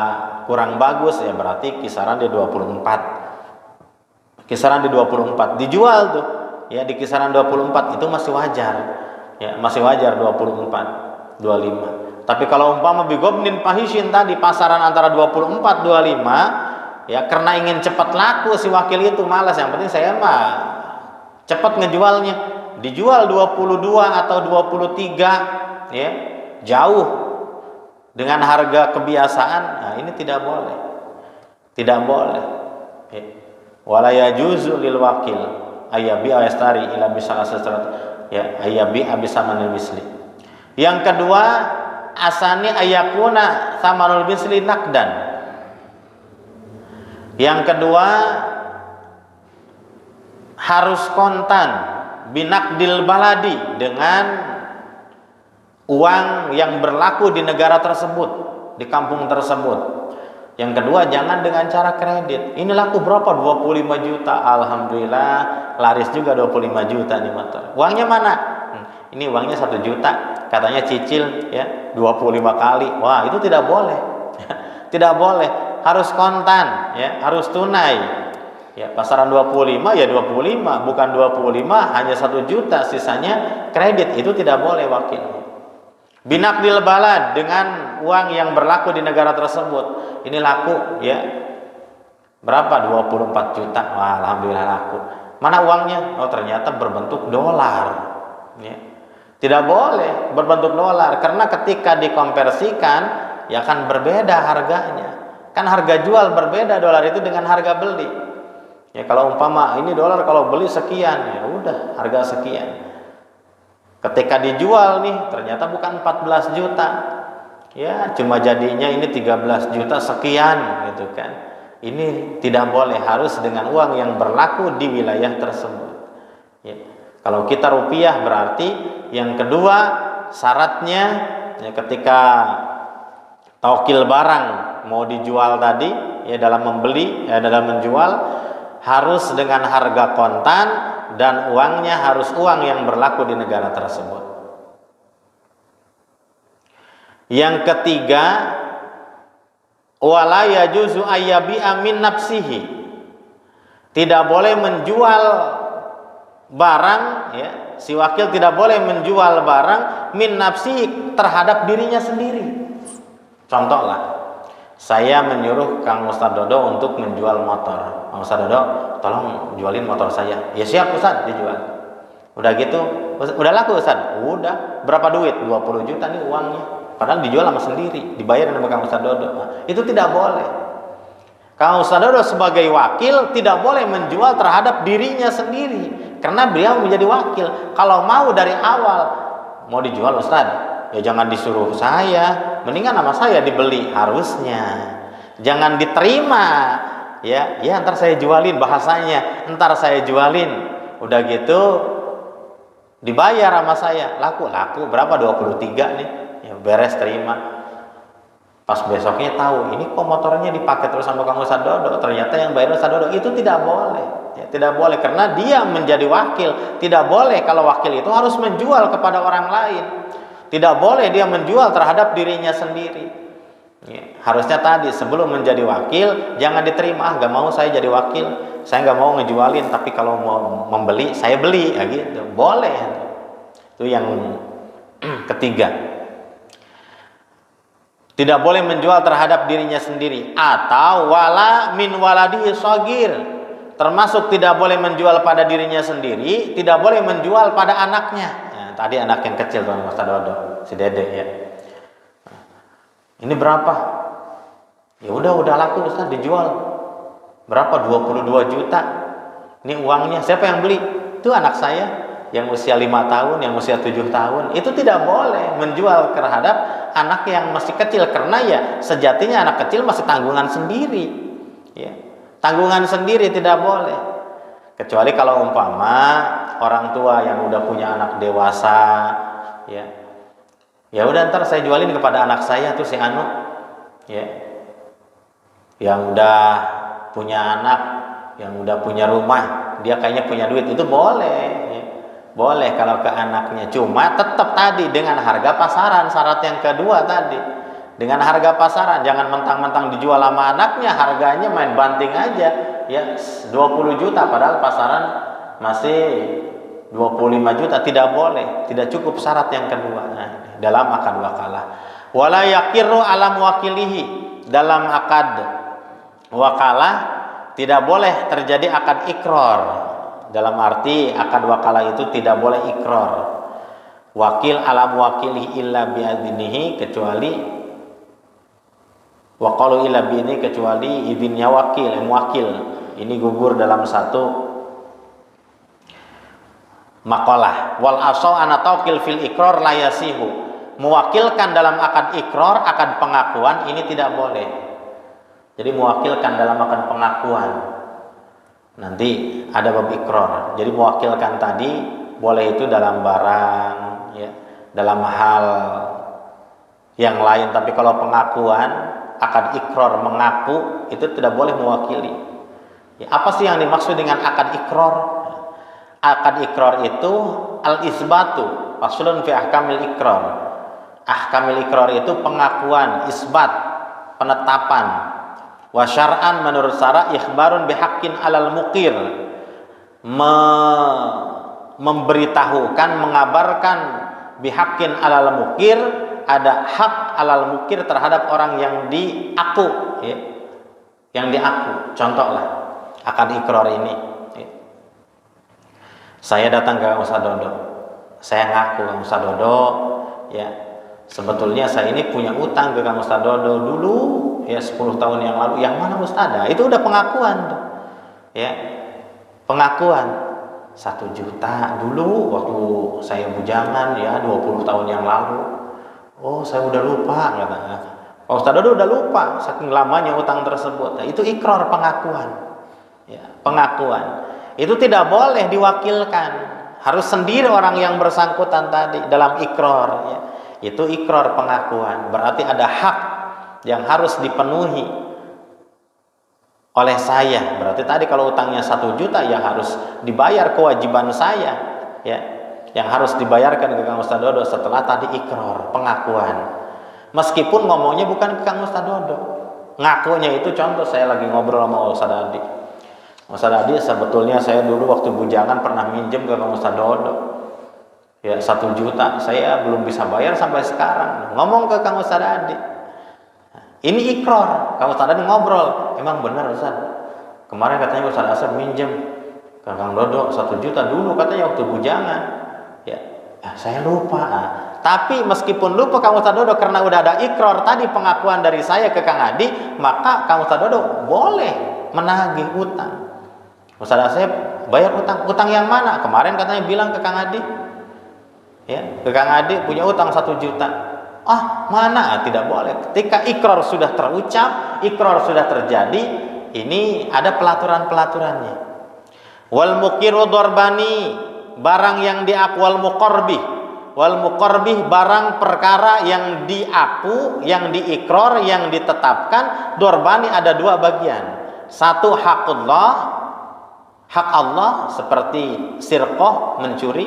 kurang bagus, ya berarti kisaran di 24. Kisaran di 24 dijual tuh, ya di kisaran 24 itu masih wajar. Ya, masih wajar 24, 25. Tapi kalau umpama bigobnin pahishin tadi pasaran antara 24, 25, ya karena ingin cepat laku si wakil itu malas, yang penting saya mah cepat ngejualnya, dijual 22 atau 23, ya jauh dengan harga kebiasaan, nah ini tidak boleh. Tidak boleh. Ya. Wala yajuzu lil wakil ayabi ayastari ila bisala sastrat, ya ayabi abisamanil misli. Yang kedua, asani ayakuna samanul misli nakdan. Yang kedua, harus kontan binakdil baladi, dengan uang yang berlaku di negara tersebut, di kampung tersebut. Yang kedua, jangan dengan cara kredit. Ini laku berapa? 25 juta. Alhamdulillah laris juga 25 juta nih motor. Uangnya mana? Ini uangnya 1 juta. Katanya cicil ya 25 kali. Wah, itu tidak boleh. Tidak boleh. Harus kontan, ya, harus tunai. Ya, pasaran 25 ya 25, bukan 25 hanya 1 juta sisanya kredit, itu tidak boleh wakil. Binaqdil balad, dengan uang yang berlaku di negara tersebut. Ini laku ya. Berapa? 24 juta. Wah, alhamdulillah laku. Mana uangnya? Oh, ternyata berbentuk dolar. Ya. Tidak boleh berbentuk dolar karena ketika dikonversikan ya kan berbeda harganya. Kan harga jual berbeda dolar itu dengan harga beli. Ya kalau umpama ini dolar kalau beli sekian, ya udah harga sekian. Ketika dijual nih ternyata bukan 14 juta. Ya, cuma jadinya ini 13 juta sekian gitu kan. Ini tidak boleh, harus dengan uang yang berlaku di wilayah tersebut. Ya. Kalau kita rupiah berarti yang kedua syaratnya ya ketika taukil barang mau dijual tadi ya dalam membeli ya dalam menjual harus dengan harga kontan dan uangnya harus uang yang berlaku di negara tersebut. Yang ketiga, wala yajuzu ayyabi'a min nafsihi. Tidak boleh menjual barang ya, si wakil tidak boleh menjual barang min nafsihi terhadap dirinya sendiri. Contohlah, saya menyuruh Kang Ustadz Dodo untuk menjual motor. Kang Ustadz Dodo, tolong jualin motor saya. Ya siap Ustadz, dijual. Udah gitu, udah laku Ustadz? Udah. Berapa duit? 20 juta nih uangnya. Padahal dijual sama sendiri, dibayar sama Kang Ustadz Dodo. Nah, itu tidak boleh. Kang Ustadz Dodo sebagai wakil tidak boleh menjual terhadap dirinya sendiri. Karena beliau menjadi wakil. Kalau mau dari awal, mau dijual Ustadz, ya jangan disuruh saya, mendingan nama saya dibeli harusnya. Jangan diterima, ya ntar saya jualin bahasanya, ntar saya jualin. Udah gitu dibayar sama saya, laku berapa 23 nih, ya beres terima. Pas besoknya tahu ini kok motornya dipakai terus sama Kang Ustadz Dodo, ternyata yang bayar Ustadz Dodo, itu tidak boleh. Ya, tidak boleh karena dia menjadi wakil. Tidak boleh kalau wakil itu harus menjual kepada orang lain. Tidak boleh dia menjual terhadap dirinya sendiri. Ya, harusnya tadi sebelum menjadi wakil jangan diterima. Gak mau saya jadi wakil, saya gak mau ngejualin, tapi kalau mau membeli saya beli, ya gitu. Boleh. Itu yang ketiga. Tidak boleh menjual terhadap dirinya sendiri. Atau wala min waladihi shagir, termasuk tidak boleh menjual pada dirinya sendiri, tidak boleh menjual pada anaknya. Tadi anak yang kecil tuh Mas Dodo, si Dede ya. Ini berapa? Ya udah laku Ustaz, dijual. Berapa? 22 juta. Ini uangnya. Siapa yang beli? Itu anak saya yang usia 5 tahun, yang usia 7 tahun. Itu tidak boleh menjual terhadap anak yang masih kecil karena ya sejatinya anak kecil masih tanggungan sendiri. Ya. Tanggungan sendiri tidak boleh. Kecuali kalau umpama orang tua yang udah punya anak dewasa, ya udah ntar saya jualin kepada anak saya tuh si Anu, ya, yang udah punya anak, yang udah punya rumah, dia kayaknya punya duit, itu boleh, ya. Boleh kalau ke anaknya. Cuma tetap tadi dengan harga pasaran, syarat yang kedua tadi dengan harga pasaran, jangan mentang-mentang dijual sama anaknya harganya main banting aja, ya 20 juta padahal pasaran masih 25 juta, tidak boleh, tidak cukup syarat yang kedua. Nah, dalam akad wakalah wala yaqiru alam wakilihi, dalam akad wakalah tidak boleh terjadi akad ikrar, dalam arti akad wakalah itu tidak boleh ikrar wakil alam wakilihi illa bi'adzinihi, kecuali waqalu illa bi'ini, kecuali izinnya wakil, yang wakil ini gugur dalam satu makalah. Wal asal ana taukil fil ikrar la yasihu, mewakilkan dalam akad ikrar, akad pengakuan ini tidak boleh. Jadi mewakilkan dalam akad pengakuan nanti ada bab ikrar. Jadi mewakilkan tadi boleh itu dalam barang, ya, dalam hal yang lain, tapi kalau pengakuan akad ikrar mengaku itu tidak boleh mewakili. Ya, apa sih yang dimaksud dengan akad ikrar? Akad ikrar itu al-isbatu faslun fi ahkamil ikrar. Ahkamil ikrar itu pengakuan, isbat, penetapan. Wa syar'an menurut syara ikhbarun bihaqqin 'alal muqir. Memberitahukan, mengabarkan bihaqqin 'alal muqir, ada hak 'alal muqir terhadap orang yang diaku, ya. Yang diaku. Contohlah akad ikrar ini. Ya. Saya datang ke Kang Ustaz Dodo. Saya ngaku Kang Ustaz Dodo, ya. Sebetulnya saya ini punya utang ke Kang Ustaz Dodo dulu, ya 10 tahun yang lalu. Yang mana Ustaz? Itu udah pengakuan tuh. Ya. Pengakuan 1 juta dulu waktu saya bujangan, ya 20 tahun yang lalu. Oh, saya udah lupa katanya. Pak Ustaz Dodo udah lupa saking lamanya utang tersebut. Nah, itu ikrar, pengakuan. Ya, pengakuan. Itu tidak boleh diwakilkan. Harus sendiri orang yang bersangkutan tadi dalam ikrar, ya. Itu ikrar, pengakuan. Berarti ada hak yang harus dipenuhi oleh saya. Berarti tadi kalau utangnya 1 juta ya harus dibayar kewajiban saya, ya. Yang harus dibayarkan ke Kang Ustaz Dodo setelah tadi ikrar, pengakuan. Meskipun ngomongnya bukan ke Kang Ustaz Dodo. Ngakunya itu contoh saya lagi ngobrol sama Ustaz Adi. Ustaz Adi, sebetulnya saya dulu waktu bujangan pernah minjem ke Kang Ustaz Dodo. Ya 1 juta, saya belum bisa bayar sampai sekarang. Ngomong ke Kang Ustaz Adi. Ini ikrar. Kang Ustaz Adi ngobrol, emang benar Ustaz? Kemarin katanya Ustaz Asad minjem ke Kang Dodo 1 juta dulu katanya waktu bujangan. Ya, saya lupa. Tapi meskipun lupa Kang Ustaz Dodo, karena udah ada ikrar tadi, pengakuan dari saya ke Kang Adi, maka Kang Ustaz Dodo boleh menagih utang. Ustaz Asad bayar utang. Utang yang mana? Kemarin katanya bilang ke Kang Adi. Ya, ke Kang Adi punya utang 1 juta. Ah, mana? Tidak boleh. Ketika ikrar sudah terucap, ikrar sudah terjadi, ini ada pelaturan-pelaturannya. Wal muqiru darbani, barang yang diaku, wal muqarbih. Wal muqarbih, barang perkara yang diaku, yang diikrar, yang ditetapkan, darbani ada 2 bagian. 1 hakullah, hak Allah seperti sirqah, mencuri.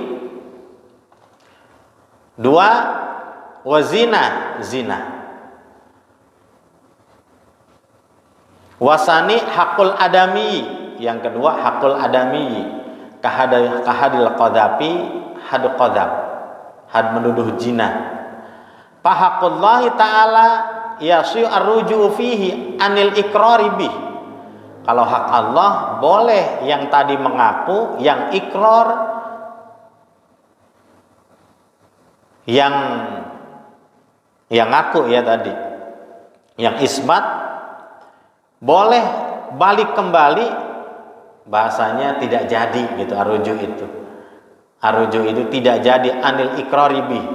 2 wazina, zina. Wasani hakul adami, yang kedua hakul adami, kahadil qadhafi, had qadhab, had menuduh zina. Fahaqullahi ta'ala yasyu arruju'u fihi anil iqrari bih. Kalau hak Allah boleh yang tadi mengaku, yang ikrar, yang ngaku ya tadi, yang isbat, boleh balik kembali, bahasanya tidak jadi gitu. Arruju itu tidak jadi anil ikrari bih.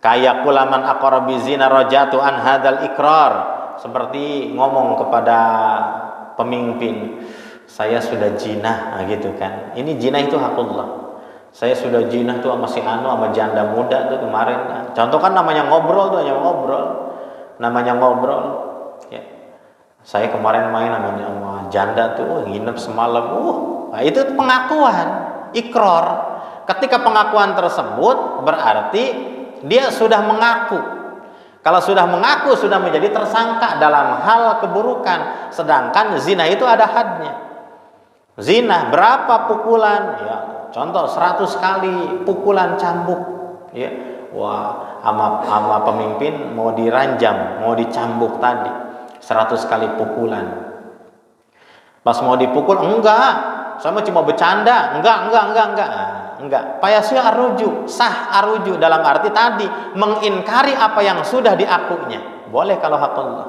Kayak kulaman aqrabi zina rajatu an hadzal ikrar, seperti ngomong kepada pemimpin, saya sudah jinah, gitu kan. Ini jinah itu hakullah. Saya sudah jinah tuh sama si anu, sama janda muda tuh kemarin. Contoh kan namanya ngobrol tuh, namanya ngobrol. Ya. Saya kemarin main sama janda tuh, nginep semalam. Nah, itu pengakuan, ikrar. Ketika pengakuan tersebut berarti dia sudah mengaku. Kalau sudah mengaku sudah menjadi tersangka dalam hal keburukan. Sedangkan zina itu ada hadnya. Zina berapa pukulan? Ya, contoh 100 kali pukulan cambuk, ya. Wah, ama pemimpin mau diranjam, mau dicambuk tadi 100 kali pukulan. Pas mau dipukul, enggak, saya cuma bercanda, enggak. Payasya arruju, sah arruju dalam arti tadi mengingkari apa yang sudah diakunya. Boleh kalau hak Allah.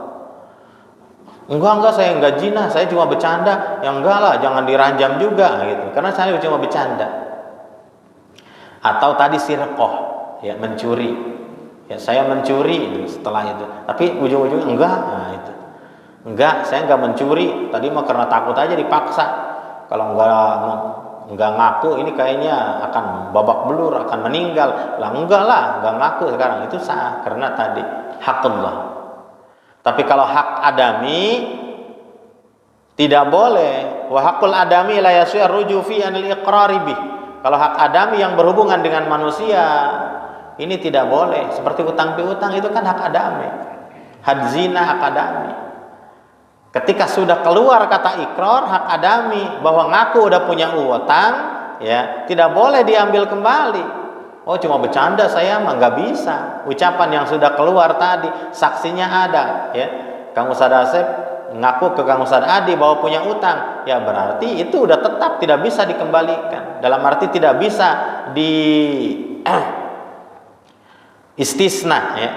Enggak, saya enggak zina, saya cuma bercanda. Ya enggak lah, jangan diranjam juga gitu. Karena saya cuma bercanda. Atau tadi sirqah, ya mencuri. Ya saya mencuri setelah itu. Tapi ujung-ujungnya enggak, nah itu. Enggak, saya enggak mencuri. Tadi mah karena takut aja dipaksa. Kalau enggak ngaku ini kayaknya akan babak belur, akan meninggal. Lah enggak ngaku sekarang. Itu sah karena tadi hakullah. Tapi kalau hak adami tidak boleh. Wa haqqul adami la yasir ruju fi anil iqrari bih. Kalau hak adami yang berhubungan dengan manusia ini tidak boleh. Seperti utang piutang itu kan hak adami. Had zina hak adami. Ketika sudah keluar kata ikrar, hak adami bahwa ngaku udah punya utang, ya tidak boleh diambil kembali. Oh cuma bercanda saya mah, nggak bisa. Ucapan yang sudah keluar tadi, saksinya ada, ya. Kang Ustadz Asep ngaku ke Kang Ustadz Adi bahwa punya utang, ya berarti itu udah tetap tidak bisa dikembalikan. Dalam arti tidak bisa di istisna, ya,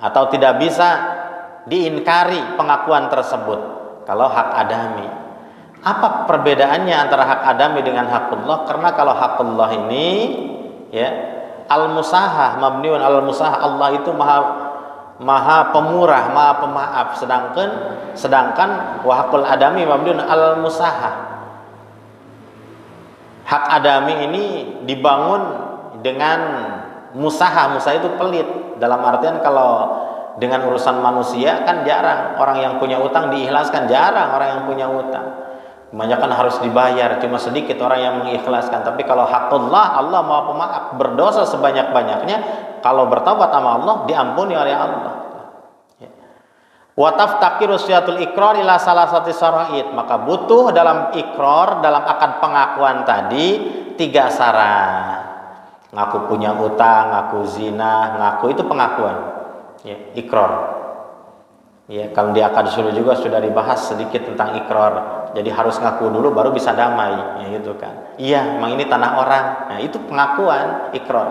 atau tidak bisa diingkari pengakuan tersebut kalau hak adami. Apa perbedaannya antara hak adami dengan hakullah? Karena kalau hakullah ini, ya, al-musahah, mabniun al-musahah, Allah itu maha pemurah, maha pemaaf, sedangkan wa hakul adami mabniun al-musahah. Hak adami ini dibangun dengan musahah itu pelit. Dalam artian kalau dengan urusan manusia kan jarang orang yang punya utang diikhlaskan, jarang orang yang punya utang. Kebanyakan harus dibayar, cuma sedikit orang yang mengikhlaskan. Tapi kalau hakullah, Allah Maha Pemaaf, berdosa sebanyak-banyaknya, kalau bertobat sama Allah diampuni oleh Allah. Wa taftaqiru syatul iqrar ila salasati syara'id, maka butuh dalam ikrar, dalam akad pengakuan tadi 3 syarat. Ngaku punya utang, ngaku zina, ngaku itu pengakuan. Ya, ikrar. Ya, kalau di akad sulh juga sudah dibahas sedikit tentang ikrar. Jadi harus ngaku dulu baru bisa damai, ya gitu kan. Iya, memang ini tanah orang. Nah, itu pengakuan ikrar.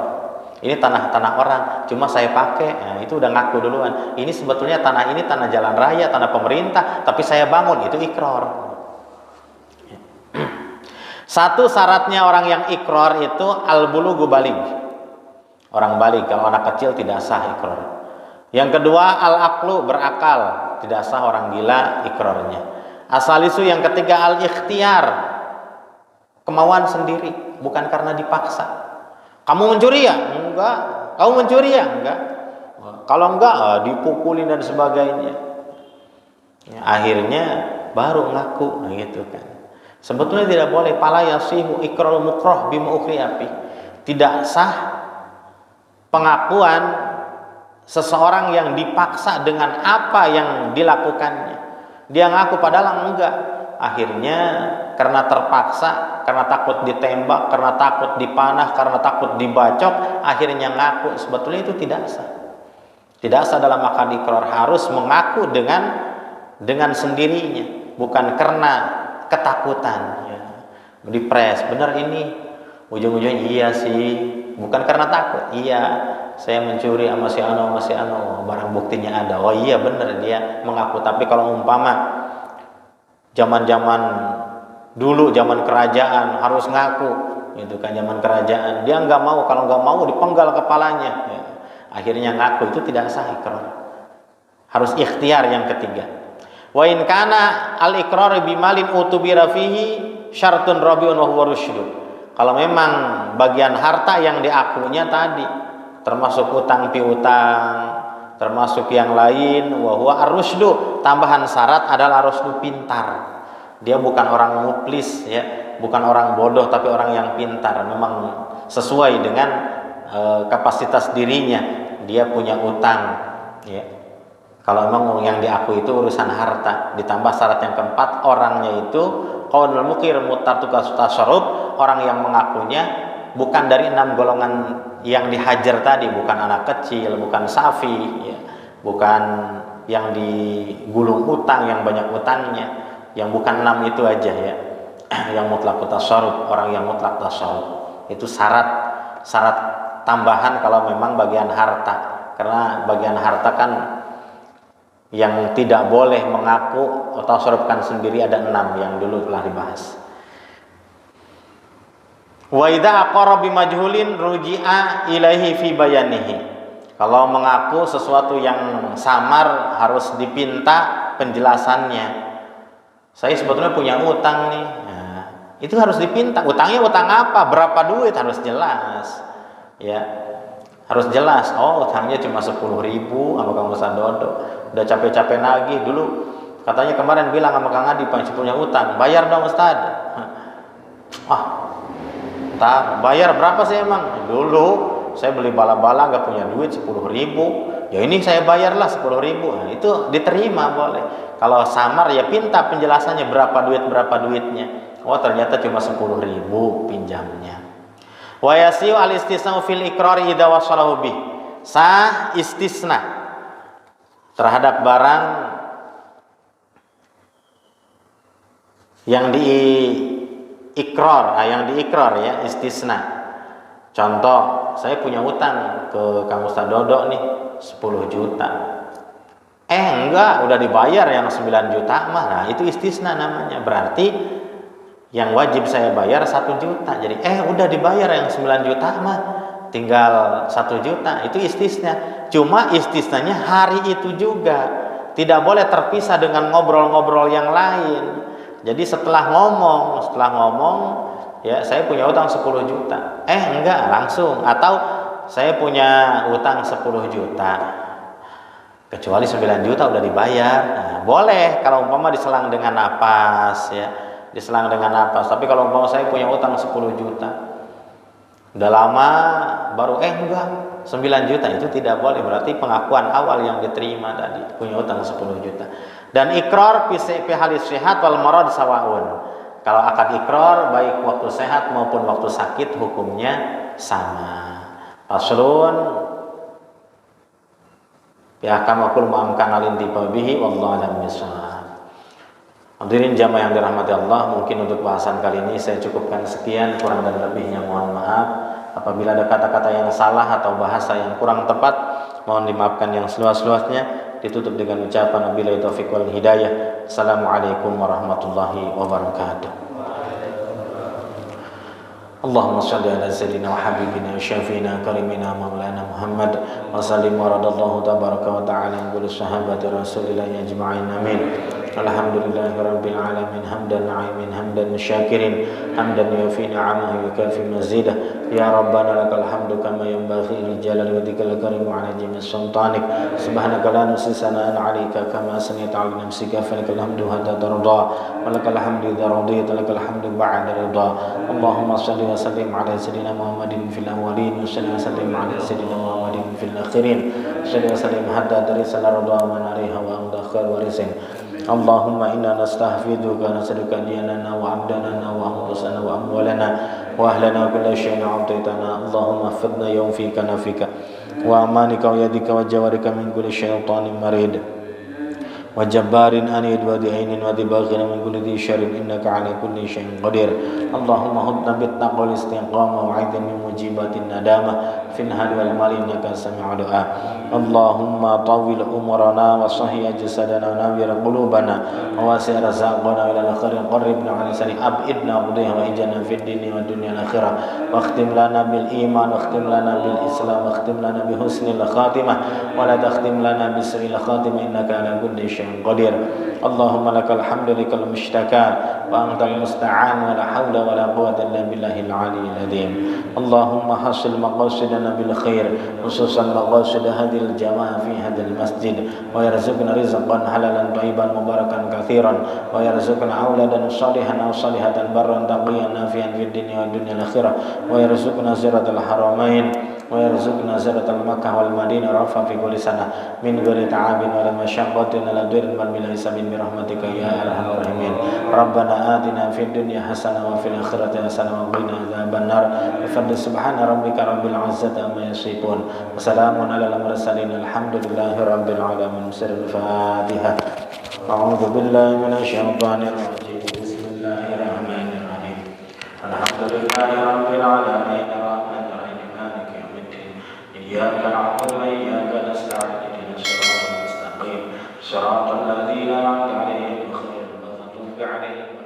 Ini tanah orang, cuma saya pakai. Nah, itu udah ngaku duluan. Ini sebetulnya tanah ini tanah jalan raya, tanah pemerintah, tapi saya bangun, itu ikrar. Satu syaratnya orang yang ikrar itu al-bulughu baligh. Orang baligh, kalau anak kecil tidak sah ikrar. Yang kedua al-aqlu, berakal, tidak sah orang gila ikrarnya. Asalisu yang ketiga al-ikhtiyar, kemauan sendiri, bukan karena dipaksa. Kamu mencuri ya? Enggak. Kamu mencuri ya? Enggak. Kalau enggak dipukulin dan sebagainya. Ya, akhirnya baru ngaku, gitu kan. Sebetulnya tidak boleh pala yasihu iqrarul mukrah bima ukriyafi. Tidak sah pengakuan seseorang yang dipaksa dengan apa yang dilakukannya. Dia ngaku padahal enggak. Akhirnya karena terpaksa, karena takut ditembak, karena takut dipanah, karena takut dibacok, akhirnya ngaku. Sebetulnya itu tidak sah. Tidak sah dalam akad ikrar, harus mengaku dengan sendirinya, bukan karena ketakutan. Ya. Dipres, benar ini. Ujung-ujungnya iya sih, bukan karena takut. Iya, saya mencuri sama si Ano, barang buktinya ada. Oh iya benar dia mengaku. Tapi kalau umpama zaman-zaman dulu, zaman kerajaan harus ngaku, gitu kan, zaman kerajaan dia nggak mau, kalau nggak mau dipenggal kepalanya. Ya. Akhirnya ngaku, itu tidak sah ikrar. Harus ikhtiar yang ketiga. Wa in kana al iqrar bimalin utubira fihi syartun rabiun wa huwa rusydu. Kalau memang bagian harta yang diakunya tadi termasuk utang piutang, termasuk yang lain, wa huwa ar-rusydu, tambahan syarat adalah rusdu, pintar. Dia bukan orang muflis, ya, bukan orang bodoh, tapi orang yang pintar. Memang sesuai dengan kapasitas dirinya, dia punya utang, ya. Kalau memang yang diakui itu urusan harta, ditambah syarat yang keempat, orangnya itu qaulul mukir mutartuka tasarruf, orang yang mengakunya bukan dari 6 golongan yang dihajar tadi, bukan anak kecil, bukan safi, ya, bukan yang digulung utang, yang banyak utangnya, yang bukan 6 itu aja, ya. Yang mutlak tasarruf, orang yang mutlak tasarruf. Itu syarat tambahan kalau memang bagian harta. Karena bagian harta kan yang tidak boleh mengaku atau tasarrufkan sendiri ada 6 yang dulu telah dibahas. Wa idza aqara bimajhulin ruji'a ilaihi fi bayanihi. Kalau mengaku sesuatu yang samar harus dipinta penjelasannya. Saya sebetulnya punya utang nih. Nah, itu harus dipinta. Utangnya utang apa? Berapa duit? Harus jelas. Ya. Harus jelas. Oh, utangnya cuma 10.000 sama Kang Ustaz Dodo. Udah capek-capek nagih dulu. Katanya kemarin bilang sama Kang Adi punya utang. Bayar dong Ustaz. Bayar berapa sih emang? Dulu saya beli bala-bala nggak punya duit 10.000, ya ini saya bayarlah 10.000. Nah, itu diterima boleh. Kalau samar ya pinta penjelasannya berapa duitnya. Oh ternyata cuma 10.000 pinjamnya. Wa yasiu al istisna fil iqrari idza wasalahu bih. Sah istisna terhadap barang yang diikrar, yang diikrar ya, istisna. Contoh, saya punya utang ke Kang Ustaz Dodo nih 10 juta. Enggak, udah dibayar yang 9 juta mah. Nah, itu istisna namanya. Berarti yang wajib saya bayar 1 juta. Jadi udah dibayar yang 9 juta mah, tinggal 1 juta. Itu istisna. Cuma istisnanya hari itu juga. Tidak boleh terpisah dengan ngobrol-ngobrol yang lain. Jadi setelah ngomong, ya saya punya utang 10 juta. Enggak, langsung. Atau saya punya utang 10 juta. Kecuali 9 juta udah dibayar. Nah, boleh kalau umpama diselang dengan napas ya. Diselang dengan napas. Tapi kalau umpama saya punya utang 10 juta. Udah lama baru enggak 9 juta, itu tidak boleh. Berarti pengakuan awal yang diterima tadi, punya utang 10 juta. Dan ikrar fi halis sehat wal marad sawaun. Kalau akad ikrar baik waktu sehat maupun waktu sakit hukumnya sama. Faslun ya kama kul ma'amkan alintifa bihi wallahu a'lam bishawab. Hadirin jamaah yang dirahmati Allah, mungkin untuk bahasan kali ini saya cukupkan sekian, kurang dan lebihnya mohon maaf. Apabila ada kata-kata yang salah atau bahasa yang kurang tepat, mohon dimaafkan yang seluas-luasnya. Ditutup dengan ucapan wabillahi taufiq wal hidayah. Assalamualaikum warahmatullahi wabarakatuh. Allahumma shalli ala sayyidina wa habibina syafiina karimina maulana Muhammad wa sallim wa radallahu tabaraka wa ta'ala kulli sahabati rasulillah ajma'in amin. Alhamdulillahi rabbil alamin hamdan na'imin hamdan syakirin hamdan yufi ni'amahu wa yukafi mazidah. Ya rabbana lakal hamdu kama yanbaghi li jalali wajhikal karim wa ala jami sultanik. Subhanaka la nuhsi sana'an 'alaika kama asnayta 'ala nafsika falakal hamdu hatta tarda wa lakal hamdu idza radita lakal hamdu ba'da ridha. Allahumma shalli wa sallim ala sayyidina Muhammadin fil awwalin wa salli wa sallim ala sayyidina Muhammadin fil akhirin. Salli wa sallim hatta tarisala ridha wa nariha wa amda khair wa rizqin. Allahumma inna nastahfiduka nas'aluka diyanana wa abdanana wa anfusana wa amwalana wa ahlana kulla syai'in a'taitana. Allahumma fidna yawm fika nafika wa amanika wa yadika wa jawarika min kulli syaitanin marid wa jabbarin anid wa di'ainin wa dibaghin min kulli dhi syarrin innaka ala kulli syai'in qadir. Allahumma hudna bit taqwal istiqamah wa 'aidan min mujibatin nadamah fil hal wal mal innaka sami'u du'a. Allahumma tawil umrana wa sahih jasadana wa nawwir qulubana wa wasi' razaqana ila al-khair qarribna 'ala sani abidna qudhiha wa ijana fid dini wa dunya al-akhirah wa khtim lana bil iman wa khtim lana bil islam wa khtim lana bi husnil khatimah wa la takhtim lana bi su'il khatimah innaka ala kulli syai'in qadir. Allahumma lakal hamdu likal mushtaka wa antal musta'an wa la hawla wa la quwwata illa billahil 'aliyyil 'azim. Allahumma hasil maqasidana bil khair khususan maqasid hadhil jamaah fi hadhil masjid wa yarzuqna rizqan halalan thayyiban mubarakan katsiran wa yarzuqna auladan shalihan aw salihatan barran taqiyan nafi'an fid dunya wa dunyal akhirah wa yarzuqna ziyaratal haramain wa yarzuqna ziyaratal makkah wal madinah rafa fi kulli sana min ghairi ta'abin wa la masyaqqatin la dhurrin bal bil hisabin bi rahmatika ya arhamar rahimin. Rabbana atina fid dunya hasanah wa fil akhirati hasanah wa qina adzabannar. Subhana rabbika rabbil izzati amma yasifun wa salamun alal mursalin alhamdulillahi rabbil alamin. Al-Fatihah. A'udzu billahi minasy syaithanir rajim. Bismillahirrahmanirrahim. Alhamdulillahi rabbil alamin arrahmanir rahim maliki yaumiddin. Iyyaka na'budu wa iyyaka nasta'in ihdinas siratal mustaqim siratal ladzina an'amta 'alaihim ghairil maghdubi 'alaihim